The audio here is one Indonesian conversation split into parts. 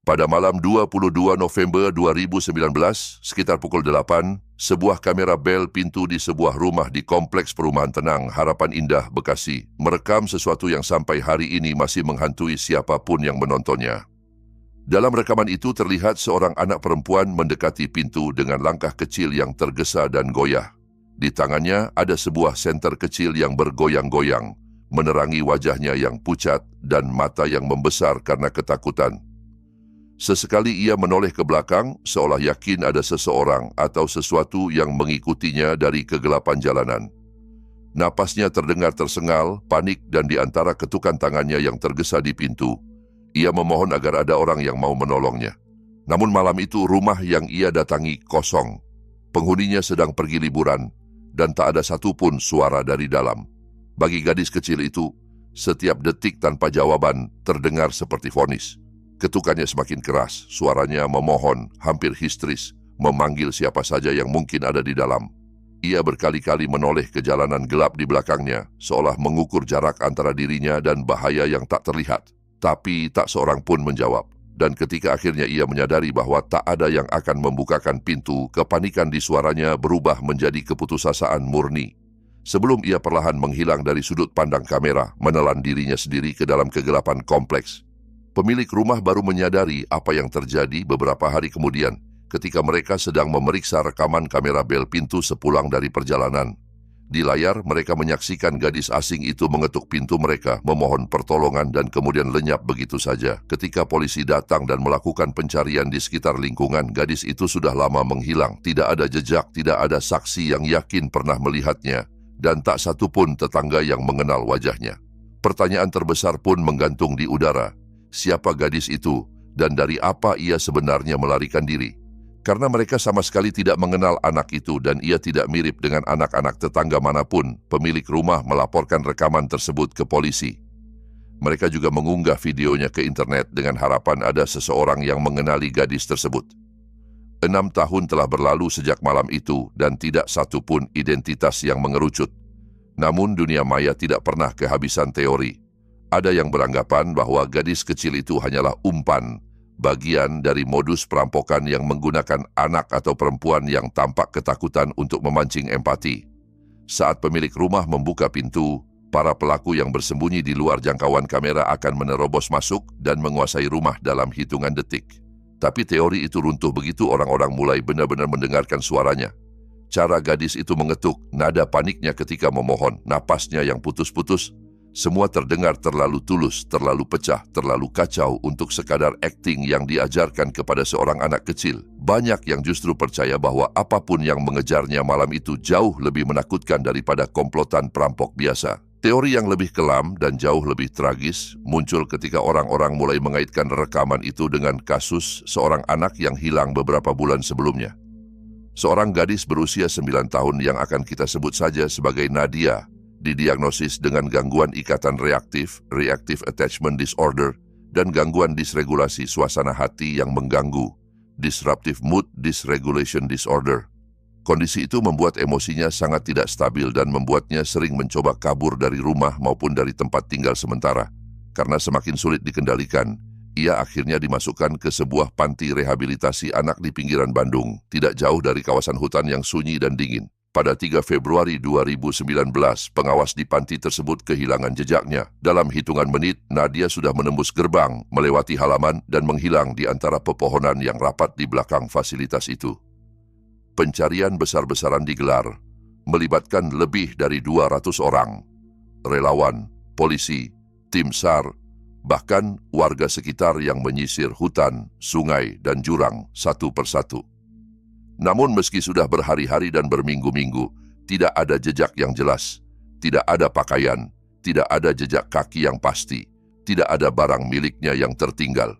Pada malam 22 November 2019, sekitar pukul 8, sebuah kamera bel pintu di sebuah rumah di Kompleks Perumahan Tenang, Harapan Indah, Bekasi, merekam sesuatu yang sampai hari ini masih menghantui siapapun yang menontonnya. Dalam rekaman itu terlihat seorang anak perempuan mendekati pintu dengan langkah kecil yang tergesa dan goyah. Di tangannya ada sebuah senter kecil yang bergoyang-goyang, menerangi wajahnya yang pucat dan mata yang membesar karena ketakutan. Sesekali ia menoleh ke belakang, seolah yakin ada seseorang atau sesuatu yang mengikutinya dari kegelapan jalanan. Napasnya terdengar tersengal, panik, dan di antara ketukan tangannya yang tergesa di pintu, ia memohon agar ada orang yang mau menolongnya. Namun malam itu rumah yang ia datangi kosong. Penghuninya sedang pergi liburan, dan tak ada satupun suara dari dalam. Bagi gadis kecil itu, setiap detik tanpa jawaban terdengar seperti vonis. Ketukannya semakin keras, suaranya memohon, hampir histeris, memanggil siapa saja yang mungkin ada di dalam. Ia berkali-kali menoleh ke jalanan gelap di belakangnya, seolah mengukur jarak antara dirinya dan bahaya yang tak terlihat. Tapi tak seorang pun menjawab. Dan ketika akhirnya ia menyadari bahwa tak ada yang akan membukakan pintu, kepanikan di suaranya berubah menjadi keputusasaan murni. Sebelum ia perlahan menghilang dari sudut pandang kamera, menelan dirinya sendiri ke dalam kegelapan kompleks. Pemilik rumah baru menyadari apa yang terjadi beberapa hari kemudian ketika mereka sedang memeriksa rekaman kamera bel pintu sepulang dari perjalanan. Di layar, mereka menyaksikan gadis asing itu mengetuk pintu mereka, memohon pertolongan dan kemudian lenyap begitu saja. Ketika polisi datang dan melakukan pencarian di sekitar lingkungan, gadis itu sudah lama menghilang. Tidak ada jejak, tidak ada saksi yang yakin pernah melihatnya, dan tak satu pun tetangga yang mengenal wajahnya. Pertanyaan terbesar pun menggantung di udara. Siapa gadis itu dan dari apa ia sebenarnya melarikan diri? Karena mereka sama sekali tidak mengenal anak itu dan ia tidak mirip dengan anak-anak tetangga manapun, pemilik rumah melaporkan rekaman tersebut ke polisi. Mereka juga mengunggah videonya ke internet dengan harapan ada seseorang yang mengenali gadis tersebut. 6 tahun telah berlalu sejak malam itu dan tidak satu pun identitas yang mengerucut. Namun dunia maya tidak pernah kehabisan teori. Ada yang beranggapan bahwa gadis kecil itu hanyalah umpan, bagian dari modus perampokan yang menggunakan anak atau perempuan yang tampak ketakutan untuk memancing empati. Saat pemilik rumah membuka pintu, para pelaku yang bersembunyi di luar jangkauan kamera akan menerobos masuk dan menguasai rumah dalam hitungan detik. Tapi teori itu runtuh begitu orang-orang mulai benar-benar mendengarkan suaranya. Cara gadis itu mengetuk, nada paniknya ketika memohon, napasnya yang putus-putus, semua terdengar terlalu tulus, terlalu pecah, terlalu kacau untuk sekadar akting yang diajarkan kepada seorang anak kecil. Banyak yang justru percaya bahwa apapun yang mengejarnya malam itu jauh lebih menakutkan daripada komplotan perampok biasa. Teori yang lebih kelam dan jauh lebih tragis muncul ketika orang-orang mulai mengaitkan rekaman itu dengan kasus seorang anak yang hilang beberapa bulan sebelumnya. Seorang gadis berusia 9 tahun yang akan kita sebut saja sebagai Nadia, didiagnosis dengan gangguan ikatan reaktif, reactive attachment disorder, dan gangguan disregulasi suasana hati yang mengganggu, disruptive mood dysregulation disorder. Kondisi itu membuat emosinya sangat tidak stabil dan membuatnya sering mencoba kabur dari rumah maupun dari tempat tinggal sementara. Karena semakin sulit dikendalikan, ia akhirnya dimasukkan ke sebuah panti rehabilitasi anak di pinggiran Bandung, tidak jauh dari kawasan hutan yang sunyi dan dingin. Pada 3 Februari 2019, pengawas di panti tersebut kehilangan jejaknya. Dalam hitungan menit, Nadia sudah menembus gerbang, melewati halaman, dan menghilang di antara pepohonan yang rapat di belakang fasilitas itu. Pencarian besar-besaran digelar, melibatkan lebih dari 200 orang. Relawan, polisi, tim SAR, bahkan warga sekitar yang menyisir hutan, sungai, dan jurang satu persatu. Namun meski sudah berhari-hari dan berminggu-minggu, tidak ada jejak yang jelas, tidak ada pakaian, tidak ada jejak kaki yang pasti, tidak ada barang miliknya yang tertinggal.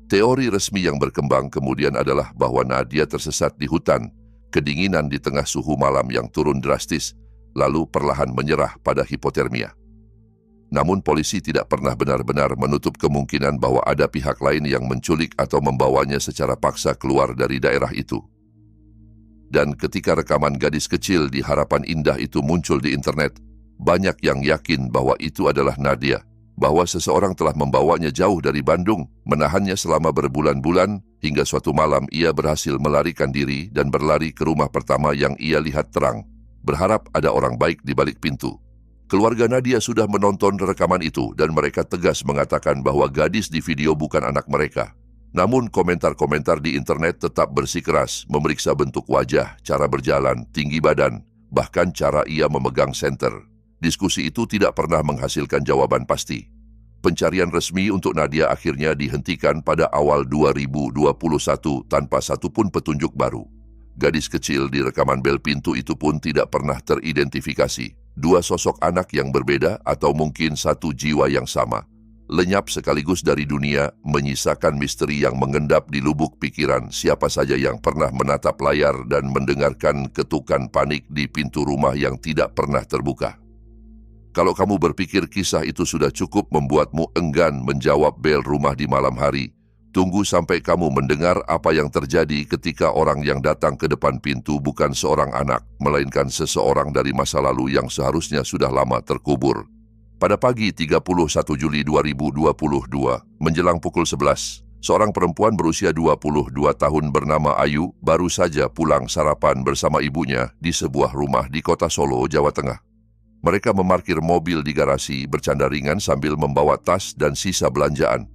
Teori resmi yang berkembang kemudian adalah bahwa Nadia tersesat di hutan, kedinginan di tengah suhu malam yang turun drastis, lalu perlahan menyerah pada hipotermia. Namun polisi tidak pernah benar-benar menutup kemungkinan bahwa ada pihak lain yang menculik atau membawanya secara paksa keluar dari daerah itu. Dan ketika rekaman gadis kecil di Harapan Indah itu muncul di internet, banyak yang yakin bahwa itu adalah Nadia. bahwa seseorang telah membawanya jauh dari Bandung, menahannya selama berbulan-bulan, hingga suatu malam ia berhasil melarikan diri dan berlari ke rumah pertama yang ia lihat terang, berharap ada orang baik di balik pintu. Keluarga Nadia sudah menonton rekaman itu dan mereka tegas mengatakan bahwa gadis di video bukan anak mereka. Namun komentar-komentar di internet tetap bersikeras memeriksa bentuk wajah, cara berjalan, tinggi badan, bahkan cara ia memegang senter. Diskusi itu tidak pernah menghasilkan jawaban pasti. Pencarian resmi untuk Nadia akhirnya dihentikan pada awal 2021 tanpa satupun petunjuk baru. Gadis kecil di rekaman bel pintu itu pun tidak pernah teridentifikasi. Dua sosok anak yang berbeda atau mungkin satu jiwa yang sama. Lenyap sekaligus dari dunia, menyisakan misteri yang mengendap di lubuk pikiran siapa saja yang pernah menatap layar dan mendengarkan ketukan panik di pintu rumah yang tidak pernah terbuka. Kalau kamu berpikir kisah itu sudah cukup membuatmu enggan menjawab bel rumah di malam hari, tunggu sampai kamu mendengar apa yang terjadi ketika orang yang datang ke depan pintu bukan seorang anak, melainkan seseorang dari masa lalu yang seharusnya sudah lama terkubur. Pada pagi 31 Juli 2022, menjelang pukul 11, seorang perempuan berusia 22 tahun bernama Ayu baru saja pulang sarapan bersama ibunya di sebuah rumah di kota Solo, Jawa Tengah. Mereka memarkir mobil di garasi bercanda ringan sambil membawa tas dan sisa belanjaan.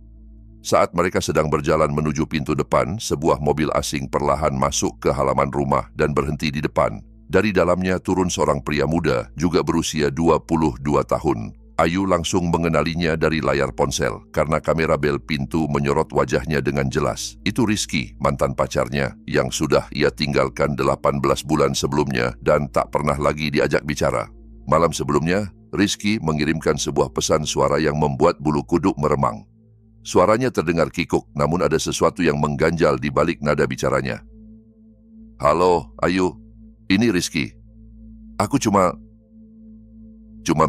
Saat mereka sedang berjalan menuju pintu depan, sebuah mobil asing perlahan masuk ke halaman rumah dan berhenti di depan. Dari dalamnya turun seorang pria muda, juga berusia 22 tahun. Ayu langsung mengenalinya dari layar ponsel, karena kamera bel pintu menyorot wajahnya dengan jelas. Itu Rizky, mantan pacarnya, yang sudah ia tinggalkan 18 bulan sebelumnya dan tak pernah lagi diajak bicara. Malam sebelumnya, Rizky mengirimkan sebuah pesan suara yang membuat bulu kuduk meremang. Suaranya terdengar kikuk, namun ada sesuatu yang mengganjal di balik nada bicaranya. Halo, Ayu. Ini Rizky. Aku cuma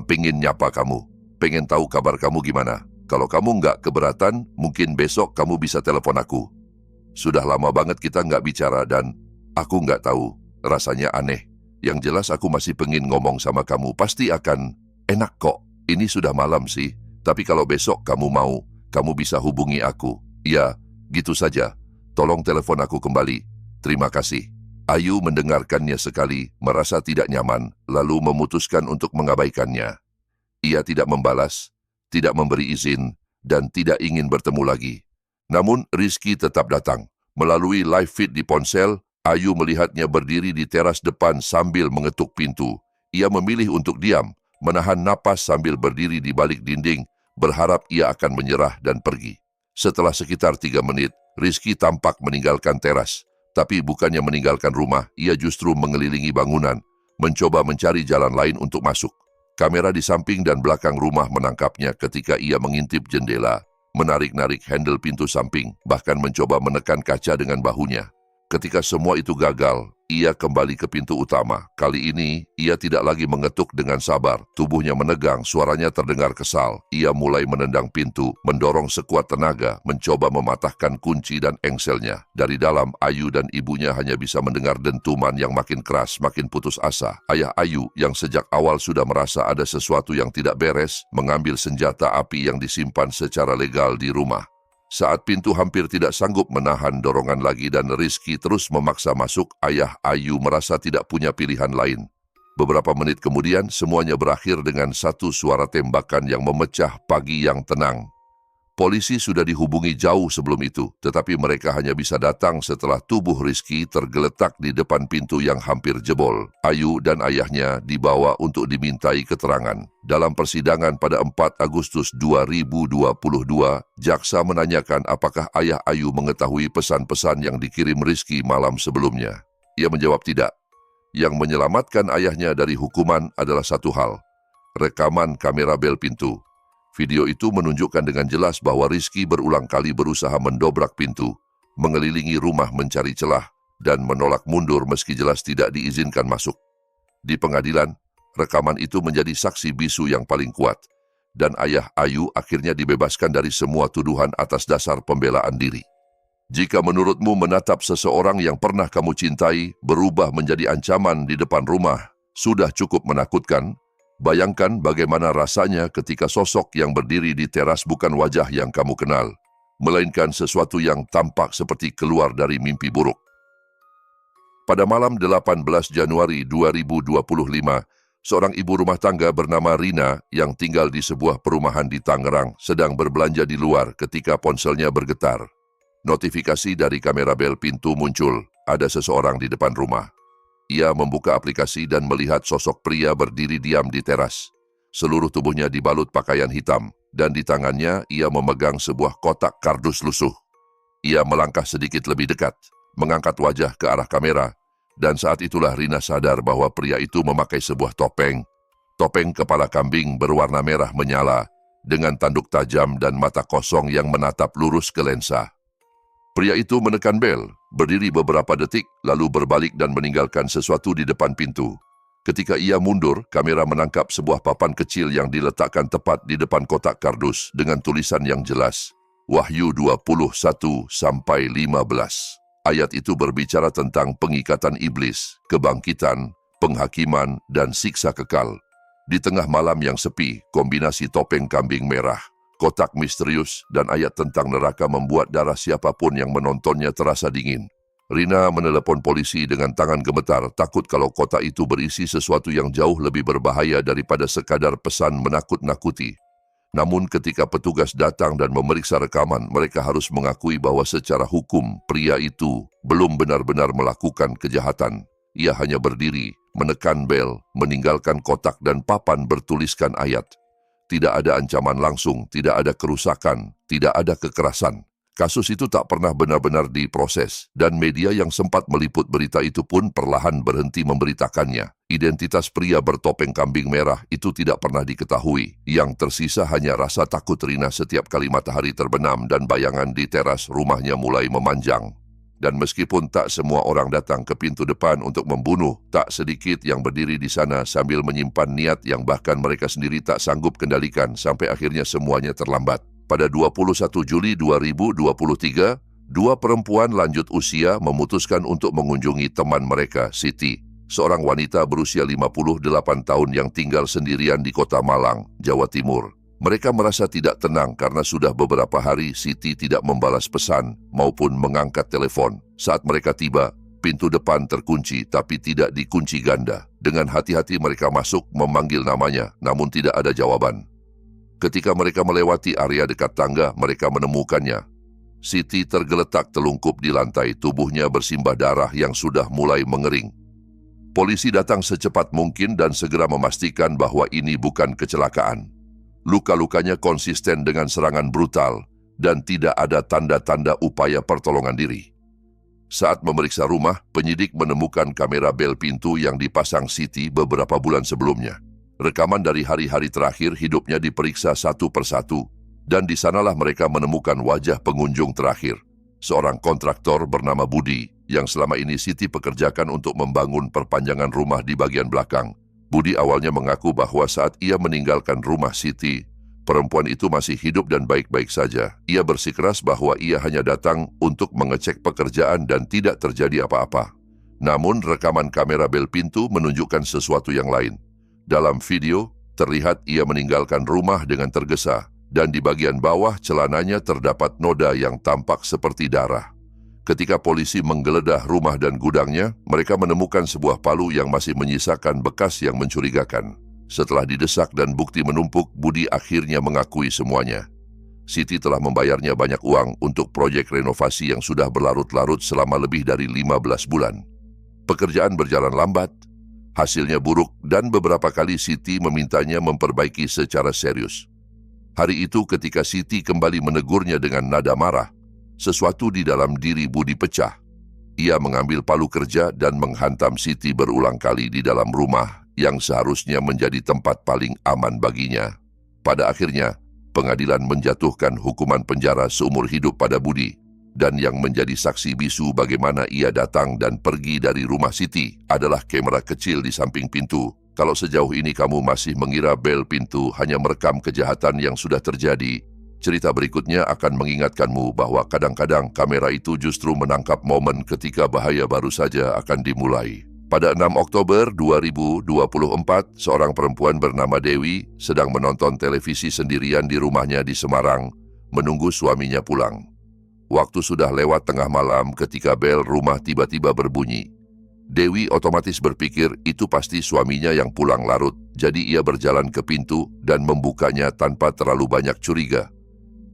pengen nyapa kamu. Pengen tahu kabar kamu gimana. Kalau kamu nggak keberatan, mungkin besok kamu bisa telepon aku. Sudah lama banget kita nggak bicara dan aku nggak tahu. Rasanya aneh. Yang jelas aku masih pengen ngomong sama kamu. Pasti akan enak kok. Ini sudah malam sih. Tapi kalau besok kamu mau, kamu bisa hubungi aku. Ya, gitu saja. Tolong telepon aku kembali. Terima kasih. Ayu mendengarkannya sekali, merasa tidak nyaman, lalu memutuskan untuk mengabaikannya. Ia tidak membalas, tidak memberi izin, dan tidak ingin bertemu lagi. Namun Rizky tetap datang. Melalui live feed di ponsel, Ayu melihatnya berdiri di teras depan sambil mengetuk pintu. Ia memilih untuk diam, menahan napas sambil berdiri di balik dinding, berharap ia akan menyerah dan pergi. Setelah sekitar 3 menit, Rizky tampak meninggalkan teras. Tapi bukannya meninggalkan rumah, ia justru mengelilingi bangunan, mencoba mencari jalan lain untuk masuk. Kamera di samping dan belakang rumah menangkapnya ketika ia mengintip jendela, menarik-narik handle pintu samping, bahkan mencoba menekan kaca dengan bahunya. Ketika semua itu gagal, ia kembali ke pintu utama. Kali ini, ia tidak lagi mengetuk dengan sabar. Tubuhnya menegang, suaranya terdengar kesal. Ia mulai menendang pintu, mendorong sekuat tenaga, mencoba mematahkan kunci dan engselnya. Dari dalam, Ayu dan ibunya hanya bisa mendengar dentuman yang makin keras, makin putus asa. Ayah Ayu, yang sejak awal sudah merasa ada sesuatu yang tidak beres, mengambil senjata api yang disimpan secara legal di rumah. Saat pintu hampir tidak sanggup menahan dorongan lagi dan Rizky terus memaksa masuk, ayah Ayu merasa tidak punya pilihan lain. Beberapa menit kemudian, semuanya berakhir dengan satu suara tembakan yang memecah pagi yang tenang. Polisi sudah dihubungi jauh sebelum itu, tetapi mereka hanya bisa datang setelah tubuh Rizky tergeletak di depan pintu yang hampir jebol. Ayu dan ayahnya dibawa untuk dimintai keterangan. Dalam persidangan pada 4 Agustus 2022, jaksa menanyakan apakah ayah Ayu mengetahui pesan-pesan yang dikirim Rizky malam sebelumnya. Ia menjawab tidak. Yang menyelamatkan ayahnya dari hukuman adalah satu hal, rekaman kamera bel pintu. Video itu menunjukkan dengan jelas bahwa Rizky berulang kali berusaha mendobrak pintu, mengelilingi rumah mencari celah, dan menolak mundur meski jelas tidak diizinkan masuk. Di pengadilan, rekaman itu menjadi saksi bisu yang paling kuat, dan ayah Ayu akhirnya dibebaskan dari semua tuduhan atas dasar pembelaan diri. Jika menurutmu menatap seseorang yang pernah kamu cintai berubah menjadi ancaman di depan rumah sudah cukup menakutkan, Bayangkan bagaimana rasanya ketika sosok yang berdiri di teras bukan wajah yang kamu kenal, melainkan sesuatu yang tampak seperti keluar dari mimpi buruk. Pada malam 18 Januari 2025, seorang ibu rumah tangga bernama Rina yang tinggal di sebuah perumahan di Tangerang sedang berbelanja di luar ketika ponselnya bergetar. Notifikasi dari kamera bel pintu muncul, ada seseorang di depan rumah. Ia membuka aplikasi dan melihat sosok pria berdiri diam di teras. Seluruh tubuhnya dibalut pakaian hitam, dan di tangannya ia memegang sebuah kotak kardus lusuh. Ia melangkah sedikit lebih dekat, mengangkat wajah ke arah kamera, dan saat itulah Rina sadar bahwa pria itu memakai sebuah topeng. Topeng kepala kambing berwarna merah menyala, dengan tanduk tajam dan mata kosong yang menatap lurus ke lensa. Pria itu menekan bel, berdiri beberapa detik, lalu berbalik dan meninggalkan sesuatu di depan pintu. Ketika ia mundur, kamera menangkap sebuah papan kecil yang diletakkan tepat di depan kotak kardus dengan tulisan yang jelas, Wahyu 21-15. Ayat itu berbicara tentang pengikatan iblis, kebangkitan, penghakiman, dan siksa kekal. Di tengah malam yang sepi, kombinasi topeng kambing merah, kotak misterius, dan ayat tentang neraka membuat darah siapapun yang menontonnya terasa dingin. Rina menelepon polisi dengan tangan gemetar, takut kalau kotak itu berisi sesuatu yang jauh lebih berbahaya daripada sekadar pesan menakut-nakuti. Namun ketika petugas datang dan memeriksa rekaman, mereka harus mengakui bahwa secara hukum, pria itu belum benar-benar melakukan kejahatan. Ia hanya berdiri, menekan bel, meninggalkan kotak dan papan bertuliskan ayat. Tidak ada ancaman langsung, tidak ada kerusakan, tidak ada kekerasan. Kasus itu tak pernah benar-benar diproses, dan media yang sempat meliput berita itu pun perlahan berhenti memberitakannya. Identitas pria bertopeng kambing merah itu tidak pernah diketahui. Yang tersisa hanya rasa takut Rina setiap kali matahari terbenam dan bayangan di teras rumahnya mulai memanjang. Dan meskipun tak semua orang datang ke pintu depan untuk membunuh, tak sedikit yang berdiri di sana sambil menyimpan niat yang bahkan mereka sendiri tak sanggup kendalikan sampai akhirnya semuanya terlambat. Pada 21 Juli 2023, dua perempuan lanjut usia memutuskan untuk mengunjungi teman mereka, Siti, seorang wanita berusia 58 tahun yang tinggal sendirian di Kota Malang, Jawa Timur. Mereka merasa tidak tenang karena sudah beberapa hari Siti tidak membalas pesan maupun mengangkat telepon. Saat mereka tiba, pintu depan terkunci tapi tidak dikunci ganda. Dengan hati-hati mereka masuk memanggil namanya, namun tidak ada jawaban. Ketika mereka melewati area dekat tangga, mereka menemukannya. Siti tergeletak telungkup di lantai, tubuhnya bersimbah darah yang sudah mulai mengering. Polisi datang secepat mungkin dan segera memastikan bahwa ini bukan kecelakaan. Luka-lukanya konsisten dengan serangan brutal dan tidak ada tanda-tanda upaya pertolongan diri. Saat memeriksa rumah, penyidik menemukan kamera bel pintu yang dipasang Siti beberapa bulan sebelumnya. Rekaman dari hari-hari terakhir hidupnya diperiksa satu persatu, dan di sanalah mereka menemukan wajah pengunjung terakhir, seorang kontraktor bernama Budi, yang selama ini Siti pekerjakan untuk membangun perpanjangan rumah di bagian belakang. Budi awalnya mengaku bahwa saat ia meninggalkan rumah Siti, perempuan itu masih hidup dan baik-baik saja. Ia bersikeras bahwa ia hanya datang untuk mengecek pekerjaan dan tidak terjadi apa-apa. Namun rekaman kamera bel pintu menunjukkan sesuatu yang lain. Dalam video, terlihat ia meninggalkan rumah dengan tergesa, dan di bagian bawah celananya terdapat noda yang tampak seperti darah. Ketika polisi menggeledah rumah dan gudangnya, mereka menemukan sebuah palu yang masih menyisakan bekas yang mencurigakan. Setelah didesak dan bukti menumpuk, Budi akhirnya mengakui semuanya. Siti telah membayarnya banyak uang untuk proyek renovasi yang sudah berlarut-larut selama lebih dari 15 bulan. Pekerjaan berjalan lambat, hasilnya buruk, dan beberapa kali Siti memintanya memperbaiki secara serius. Hari itu ketika Siti kembali menegurnya dengan nada marah, sesuatu di dalam diri Budi pecah. Ia mengambil palu kerja dan menghantam Siti berulang kali di dalam rumah yang seharusnya menjadi tempat paling aman baginya. Pada akhirnya, pengadilan menjatuhkan hukuman penjara seumur hidup pada Budi, dan yang menjadi saksi bisu bagaimana ia datang dan pergi dari rumah Siti adalah kamera kecil di samping pintu. Kalau sejauh ini kamu masih mengira bel pintu hanya merekam kejahatan yang sudah terjadi, cerita berikutnya akan mengingatkanmu bahwa kadang-kadang kamera itu justru menangkap momen ketika bahaya baru saja akan dimulai. Pada 6 Oktober 2024, seorang perempuan bernama Dewi sedang menonton televisi sendirian di rumahnya di Semarang, menunggu suaminya pulang. Waktu sudah lewat tengah malam ketika bel rumah tiba-tiba berbunyi. Dewi otomatis berpikir itu pasti suaminya yang pulang larut, jadi ia berjalan ke pintu dan membukanya tanpa terlalu banyak curiga.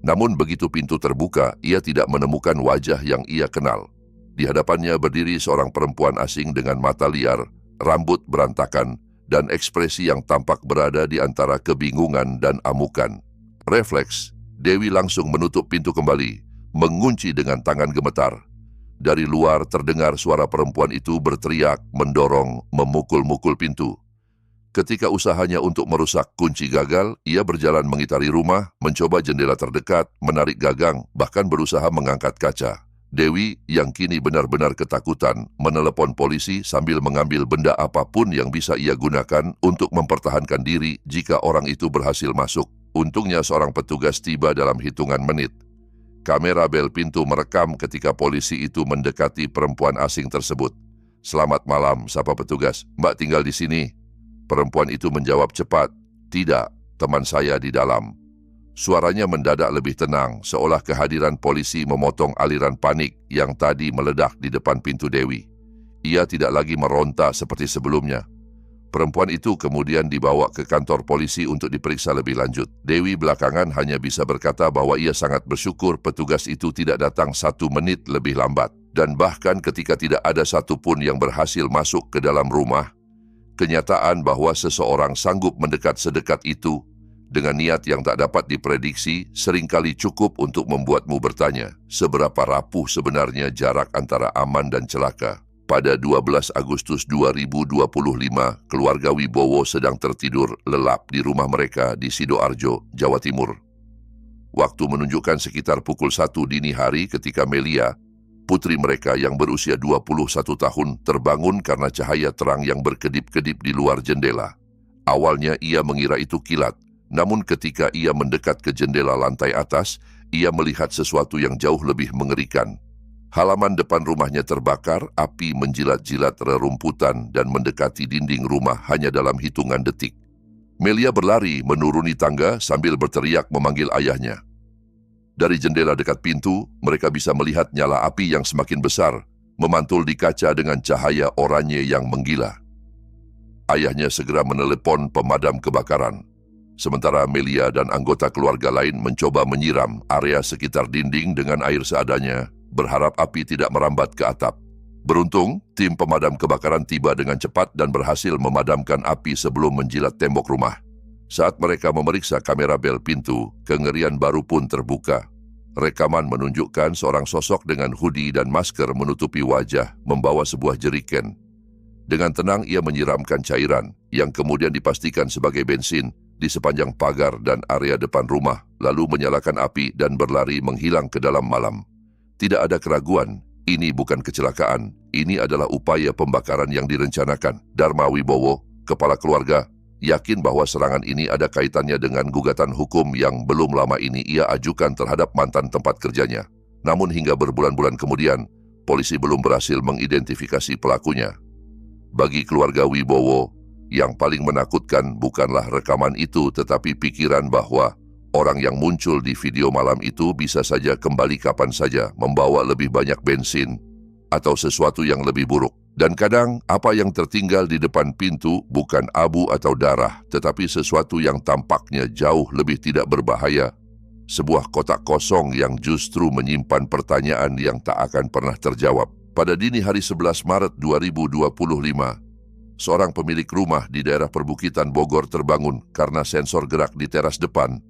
Namun begitu pintu terbuka, ia tidak menemukan wajah yang ia kenal. Di hadapannya berdiri seorang perempuan asing dengan mata liar, rambut berantakan, dan ekspresi yang tampak berada di antara kebingungan dan amukan. Refleks, Dewi langsung menutup pintu kembali, mengunci dengan tangan gemetar. Dari luar terdengar suara perempuan itu berteriak, mendorong, memukul-mukul pintu. Ketika usahanya untuk merusak kunci gagal, ia berjalan mengitari rumah, mencoba jendela terdekat, menarik gagang, bahkan berusaha mengangkat kaca. Dewi, yang kini benar-benar ketakutan, menelepon polisi sambil mengambil benda apapun yang bisa ia gunakan untuk mempertahankan diri jika orang itu berhasil masuk. Untungnya seorang petugas tiba dalam hitungan menit. Kamera bel pintu merekam ketika polisi itu mendekati perempuan asing tersebut. "Selamat malam," sapa petugas. "Mbak tinggal di sini?" Perempuan itu menjawab cepat, "Tidak, teman saya di dalam." Suaranya mendadak lebih tenang, seolah kehadiran polisi memotong aliran panik yang tadi meledak di depan pintu Dewi. Ia tidak lagi meronta seperti sebelumnya. Perempuan itu kemudian dibawa ke kantor polisi untuk diperiksa lebih lanjut. Dewi belakangan hanya bisa berkata bahwa ia sangat bersyukur petugas itu tidak datang 1 menit lebih lambat. Dan bahkan ketika tidak ada satupun yang berhasil masuk ke dalam rumah, kenyataan bahwa seseorang sanggup mendekat sedekat itu dengan niat yang tak dapat diprediksi seringkali cukup untuk membuatmu bertanya, seberapa rapuh sebenarnya jarak antara aman dan celaka. Pada 12 Agustus 2025, keluarga Wibowo sedang tertidur lelap di rumah mereka di Sidoarjo, Jawa Timur. Waktu menunjukkan sekitar pukul 1 dini hari ketika Melia, putri mereka yang berusia 21 tahun, terbangun karena cahaya terang yang berkedip-kedip di luar jendela. Awalnya ia mengira itu kilat, namun ketika ia mendekat ke jendela lantai atas, ia melihat sesuatu yang jauh lebih mengerikan. Halaman depan rumahnya terbakar, api menjilat-jilat rerumputan dan mendekati dinding rumah hanya dalam hitungan detik. Melia berlari menuruni tangga sambil berteriak memanggil ayahnya. Dari jendela dekat pintu, mereka bisa melihat nyala api yang semakin besar, memantul di kaca dengan cahaya oranye yang menggila. Ayahnya segera menelepon pemadam kebakaran. Sementara Melia dan anggota keluarga lain mencoba menyiram area sekitar dinding dengan air seadanya, berharap api tidak merambat ke atap. Beruntung, tim pemadam kebakaran tiba dengan cepat dan berhasil memadamkan api sebelum menjilat tembok rumah. Saat mereka memeriksa kamera bel pintu, kengerian baru pun terbuka. Rekaman menunjukkan seorang sosok dengan hoodie dan masker menutupi wajah, membawa sebuah jeriken. Dengan tenang ia menyiramkan cairan, yang kemudian dipastikan sebagai bensin, di sepanjang pagar dan area depan rumah, lalu menyalakan api dan berlari menghilang ke dalam malam. Tidak ada keraguan, ini bukan kecelakaan, ini adalah upaya pembakaran yang direncanakan. Dharma Wibowo, kepala keluarga, yakin bahwa serangan ini ada kaitannya dengan gugatan hukum yang belum lama ini ia ajukan terhadap mantan tempat kerjanya. Namun hingga berbulan-bulan kemudian, polisi belum berhasil mengidentifikasi pelakunya. Bagi keluarga Wibowo, yang paling menakutkan bukanlah rekaman itu tetapi pikiran bahwa orang yang muncul di video malam itu bisa saja kembali kapan saja membawa lebih banyak bensin atau sesuatu yang lebih buruk. Dan kadang apa yang tertinggal di depan pintu bukan abu atau darah tetapi sesuatu yang tampaknya jauh lebih tidak berbahaya. Sebuah kotak kosong yang justru menyimpan pertanyaan yang tak akan pernah terjawab. Pada dini hari 11 Maret 2025, seorang pemilik rumah di daerah perbukitan Bogor terbangun karena sensor gerak di teras depan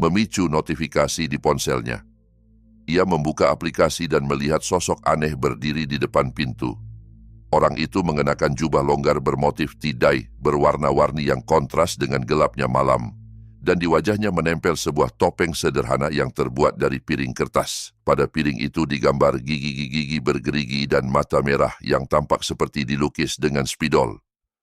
memicu notifikasi di ponselnya. Ia membuka aplikasi dan melihat sosok aneh berdiri di depan pintu. Orang itu mengenakan jubah longgar bermotif tidai berwarna-warni yang kontras dengan gelapnya malam, dan di wajahnya menempel sebuah topeng sederhana yang terbuat dari piring kertas. Pada piring itu digambar gigi-gigi bergerigi dan mata merah yang tampak seperti dilukis dengan spidol.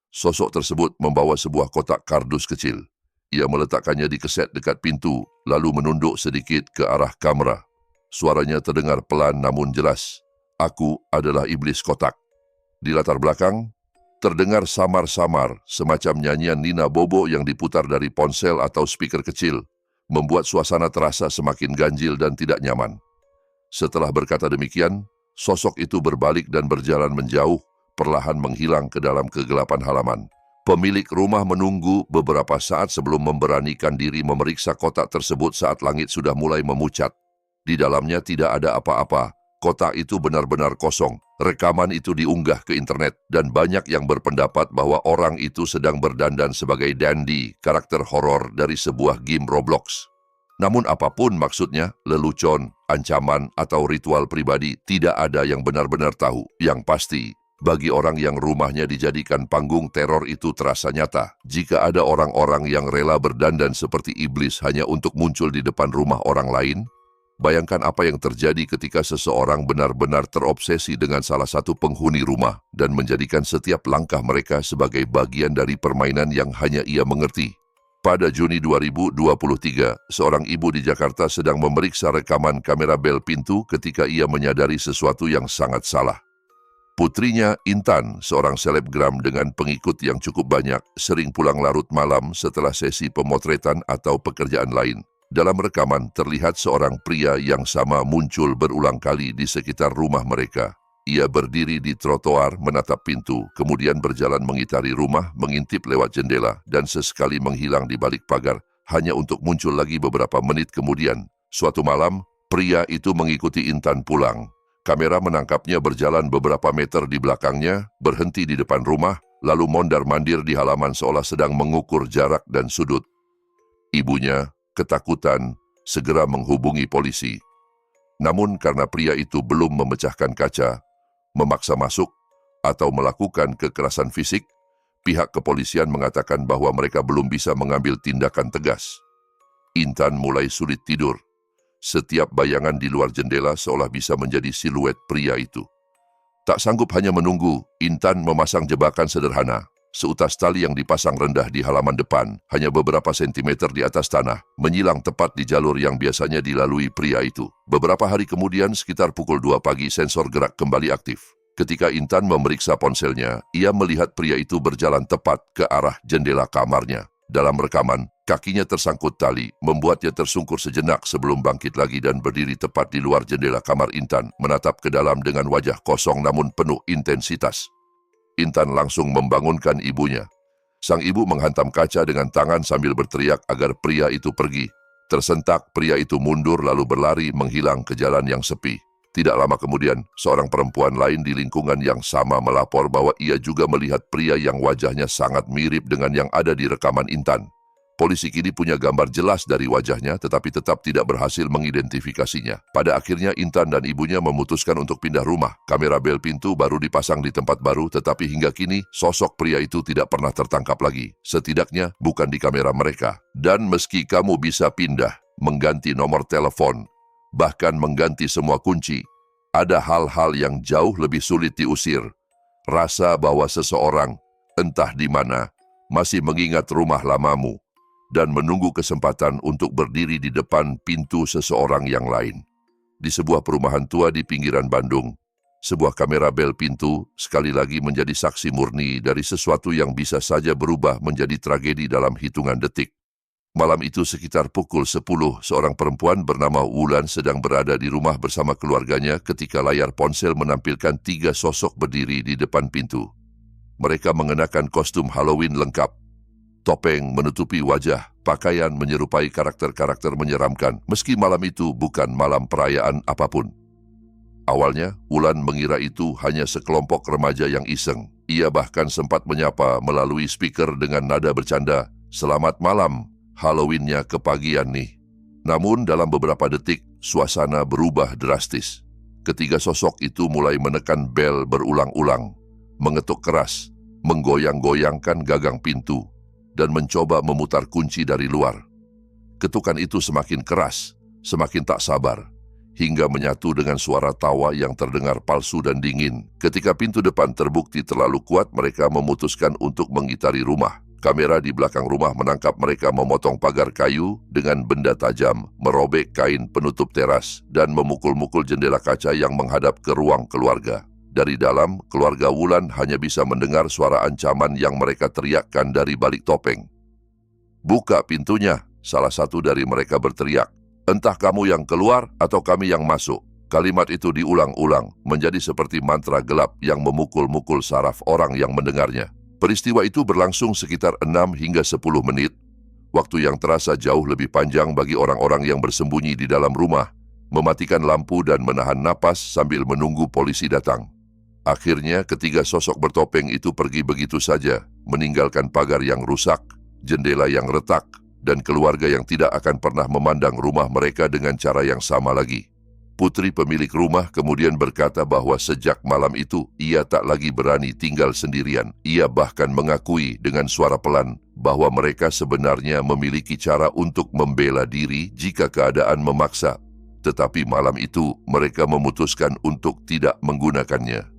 Sosok tersebut membawa sebuah kotak kardus kecil. Ia meletakkannya di keset dekat pintu, lalu menunduk sedikit ke arah kamera. Suaranya terdengar pelan namun jelas. "Aku adalah iblis kotak." Di latar belakang, Terdengar samar-samar, semacam nyanyian Nina Bobo yang diputar dari ponsel atau speaker kecil, membuat suasana terasa semakin ganjil dan tidak nyaman. Setelah berkata demikian, sosok itu berbalik dan berjalan menjauh, perlahan menghilang ke dalam kegelapan halaman. Pemilik rumah menunggu beberapa saat sebelum memberanikan diri memeriksa kotak tersebut saat langit sudah mulai memucat. Di dalamnya tidak ada apa-apa. Kotak itu benar-benar kosong. Rekaman itu diunggah ke internet dan banyak yang berpendapat bahwa orang itu sedang berdandan sebagai Dandy, karakter horor dari sebuah game Roblox. Namun apapun maksudnya, lelucon, ancaman, atau ritual pribadi, tidak ada yang benar-benar tahu. Yang pasti, bagi orang yang rumahnya dijadikan panggung teror itu terasa nyata. Jika ada orang-orang yang rela berdandan seperti iblis hanya untuk muncul di depan rumah orang lain, bayangkan apa yang terjadi ketika seseorang benar-benar terobsesi dengan salah satu penghuni rumah dan menjadikan setiap langkah mereka sebagai bagian dari permainan yang hanya ia mengerti. Pada Juni 2023, seorang ibu di Jakarta sedang memeriksa rekaman kamera bel pintu ketika ia menyadari sesuatu yang sangat salah. Putrinya, Intan, seorang selebgram dengan pengikut yang cukup banyak, sering pulang larut malam setelah sesi pemotretan atau pekerjaan lain. Dalam rekaman terlihat seorang pria yang sama muncul berulang kali di sekitar rumah mereka. Ia berdiri di trotoar menatap pintu, kemudian berjalan mengitari rumah, mengintip lewat jendela, dan sesekali menghilang di balik pagar, hanya untuk muncul lagi beberapa menit kemudian. Suatu malam, pria itu mengikuti Intan pulang. Kamera menangkapnya berjalan beberapa meter di belakangnya, berhenti di depan rumah, lalu mondar-mandir di halaman seolah sedang mengukur jarak dan sudut. Ibunya, ketakutan, segera menghubungi polisi. Namun karena pria itu belum memecahkan kaca, memaksa masuk, atau melakukan kekerasan fisik, pihak kepolisian mengatakan bahwa mereka belum bisa mengambil tindakan tegas. Intan mulai sulit tidur. Setiap bayangan di luar jendela seolah bisa menjadi siluet pria itu. Tak sanggup hanya menunggu, Intan memasang jebakan sederhana. Seutas tali yang dipasang rendah di halaman depan, hanya beberapa sentimeter di atas tanah, menyilang tepat di jalur yang biasanya dilalui pria itu. Beberapa hari kemudian, sekitar pukul 2 pagi, sensor gerak kembali aktif. Ketika Intan memeriksa ponselnya, ia melihat pria itu berjalan tepat ke arah jendela kamarnya. Dalam rekaman, kakinya tersangkut tali, membuatnya tersungkur sejenak sebelum bangkit lagi dan berdiri tepat di luar jendela kamar Intan, menatap ke dalam dengan wajah kosong namun penuh intensitas. Intan langsung membangunkan ibunya. Sang ibu menghantam kaca dengan tangan sambil berteriak agar pria itu pergi. Tersentak, pria itu mundur lalu berlari menghilang ke jalan yang sepi. Tidak lama kemudian, seorang perempuan lain di lingkungan yang sama melapor bahwa ia juga melihat pria yang wajahnya sangat mirip dengan yang ada di rekaman Intan. Polisi kini punya gambar jelas dari wajahnya tetapi tetap tidak berhasil mengidentifikasinya. Pada akhirnya Intan dan ibunya memutuskan untuk pindah rumah. Kamera bel pintu baru dipasang di tempat baru tetapi hingga kini sosok pria itu tidak pernah tertangkap lagi. Setidaknya bukan di kamera mereka. Dan meski kamu bisa pindah, mengganti nomor telepon, bahkan mengganti semua kunci, ada hal-hal yang jauh lebih sulit diusir. Rasa bahwa seseorang, entah di mana, masih mengingat rumah lamamu dan menunggu kesempatan untuk berdiri di depan pintu seseorang yang lain. Di sebuah perumahan tua di pinggiran Bandung, sebuah kamera bel pintu sekali lagi menjadi saksi murni dari sesuatu yang bisa saja berubah menjadi tragedi dalam hitungan detik. Malam itu sekitar pukul 10, seorang perempuan bernama Wulan sedang berada di rumah bersama keluarganya ketika layar ponsel menampilkan 3 sosok berdiri di depan pintu. Mereka mengenakan kostum Halloween lengkap. Topeng menutupi wajah, pakaian menyerupai karakter-karakter menyeramkan, meski malam itu bukan malam perayaan apapun. Awalnya, Wulan mengira itu hanya sekelompok remaja yang iseng. Ia bahkan sempat menyapa melalui speaker dengan nada bercanda, "Selamat malam, Halloween-nya kepagian nih." Namun dalam beberapa detik, suasana berubah drastis. Ketiga sosok itu mulai menekan bel berulang-ulang, mengetuk keras, menggoyang-goyangkan gagang pintu, dan mencoba memutar kunci dari luar. Ketukan itu semakin keras, semakin tak sabar, hingga menyatu dengan suara tawa yang terdengar palsu dan dingin. Ketika pintu depan terbukti terlalu kuat, mereka memutuskan untuk mengitari rumah. Kamera di belakang rumah menangkap mereka memotong pagar kayu dengan benda tajam, merobek kain penutup teras, dan memukul-mukul jendela kaca yang menghadap ke ruang keluarga. Dari dalam, keluarga Wulan hanya bisa mendengar suara ancaman yang mereka teriakkan dari balik topeng. "Buka pintunya," salah satu dari mereka berteriak. "Entah kamu yang keluar atau kami yang masuk." Kalimat itu diulang-ulang, menjadi seperti mantra gelap yang memukul-mukul saraf orang yang mendengarnya. Peristiwa itu berlangsung sekitar 6 hingga 10 menit, waktu yang terasa jauh lebih panjang bagi orang-orang yang bersembunyi di dalam rumah, mematikan lampu dan menahan napas sambil menunggu polisi datang. Akhirnya, ketiga sosok bertopeng itu pergi begitu saja, meninggalkan pagar yang rusak, jendela yang retak, dan keluarga yang tidak akan pernah memandang rumah mereka dengan cara yang sama lagi. Putri pemilik rumah kemudian berkata bahwa sejak malam itu, ia tak lagi berani tinggal sendirian. Ia bahkan mengakui dengan suara pelan bahwa mereka sebenarnya memiliki cara untuk membela diri jika keadaan memaksa. Tetapi malam itu, mereka memutuskan untuk tidak menggunakannya.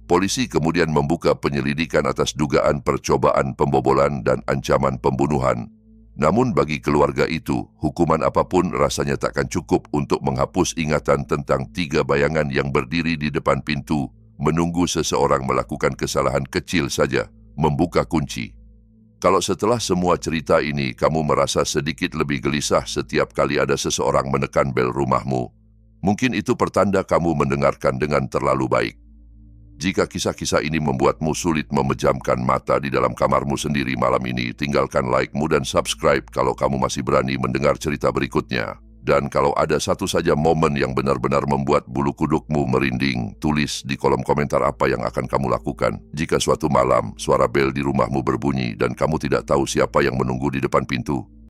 Polisi kemudian membuka penyelidikan atas dugaan percobaan pembobolan dan ancaman pembunuhan. Namun bagi keluarga itu, hukuman apapun rasanya takkan cukup untuk menghapus ingatan tentang 3 bayangan yang berdiri di depan pintu, menunggu seseorang melakukan kesalahan kecil saja, membuka kunci. Kalau setelah semua cerita ini kamu merasa sedikit lebih gelisah setiap kali ada seseorang menekan bel rumahmu, mungkin itu pertanda kamu mendengarkan dengan terlalu baik. Jika kisah-kisah ini membuatmu sulit memejamkan mata di dalam kamarmu sendiri malam ini, tinggalkan like-mu dan subscribe kalau kamu masih berani mendengar cerita berikutnya. Dan kalau ada satu saja momen yang benar-benar membuat bulu kudukmu merinding, tulis di kolom komentar apa yang akan kamu lakukan jika suatu malam suara bel di rumahmu berbunyi dan kamu tidak tahu siapa yang menunggu di depan pintu.